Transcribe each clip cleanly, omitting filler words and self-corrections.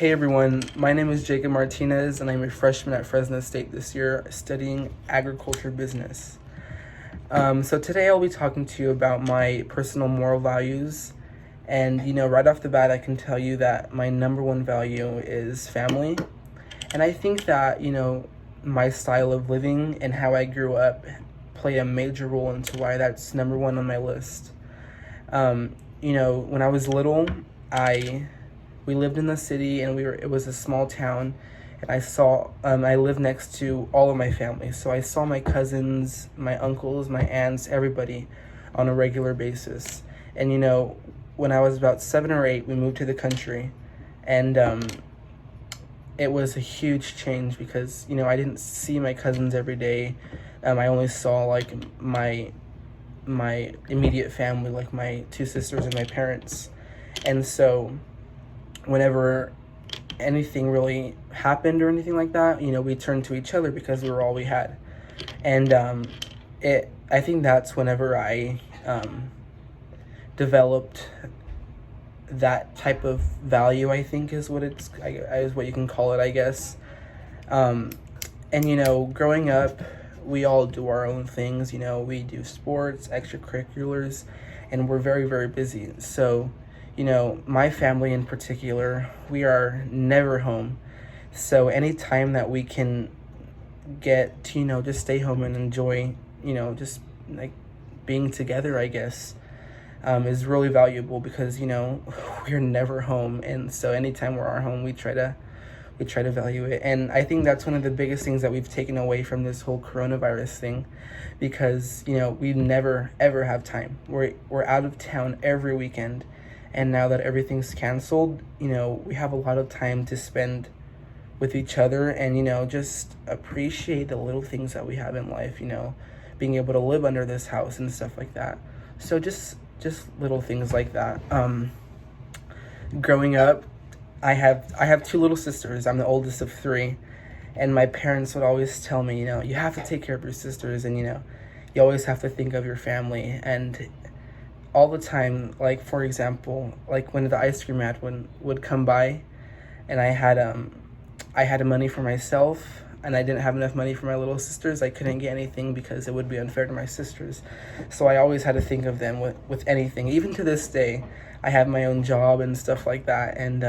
Hey everyone, my name is Jacob Martinez and I'm a freshman at Fresno State this year studying agriculture business. So today I'll be talking to you about my personal moral values. And right off the bat, I can tell you that my number one value is family. And I think that, my style of living and how I grew up play a major role into why that's number one on my list. When I was little, we lived in the city and it was a small town, and I lived next to all of my family. So I saw my cousins, my uncles, my aunts, everybody on a regular basis. And when I was about 7 or 8, we moved to the country, and it was a huge change because I didn't see my cousins every day. I only saw like my immediate family, like my 2 sisters and my parents. And so whenever anything really happened or anything like that, we turned to each other because we were all we had. And I think that's whenever I developed that type of value, I think is what is what you can call it, I guess. And growing up, we all do our own things. We do sports, extracurriculars, and we're very, very busy. So my family in particular, we are never home. So any time that we can get to, just stay home and enjoy, just like being together, I guess, is really valuable because, we're never home. And so anytime we're at home, we try to value it. And I think that's one of the biggest things that we've taken away from this whole coronavirus thing, because, we never, ever have time. We're out of town every weekend. And now that everything's canceled, we have a lot of time to spend with each other and, just appreciate the little things that we have in life, being able to live under this house and stuff like that. So just little things like that. Growing up, I have 2 little sisters. I'm the oldest of 3. And my parents would always tell me, you have to take care of your sisters, and, you always have to think of your family. And all the time, like for example, like when the ice cream man would come by, and I had money for myself and I didn't have enough money for my little sisters, I couldn't get anything because it would be unfair to my sisters. So I always had to think of them with anything. Even to this day, I have my own job and stuff like that, and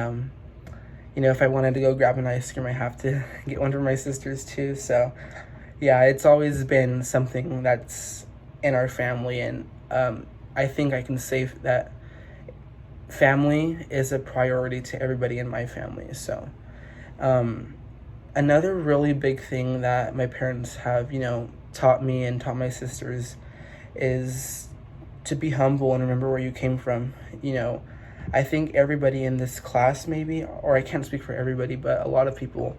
if I wanted to go grab an ice cream, I have to get one for my sisters too. So yeah, it's always been something that's in our family, and I think I can say that family is a priority to everybody in my family. So another really big thing that my parents have, taught me and taught my sisters is to be humble and remember where you came from. I think everybody in this class, maybe, or I can't speak for everybody, but a lot of people,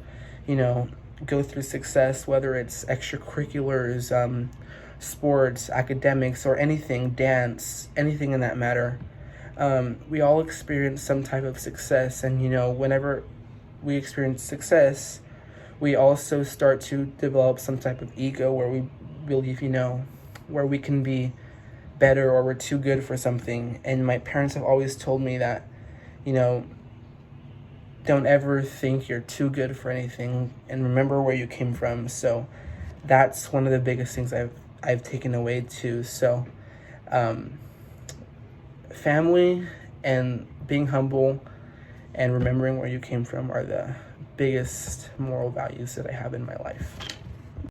go through success, whether it's extracurriculars, sports, academics, or anything, dance, anything in that matter. We all experience some type of success, and whenever we experience success, we also start to develop some type of ego where we believe, where we can be better or we're too good for something. And my parents have always told me that, don't ever think you're too good for anything, and remember where you came from. So that's one of the biggest things I've taken away too. So family and being humble and remembering where you came from are the biggest moral values that I have in my life.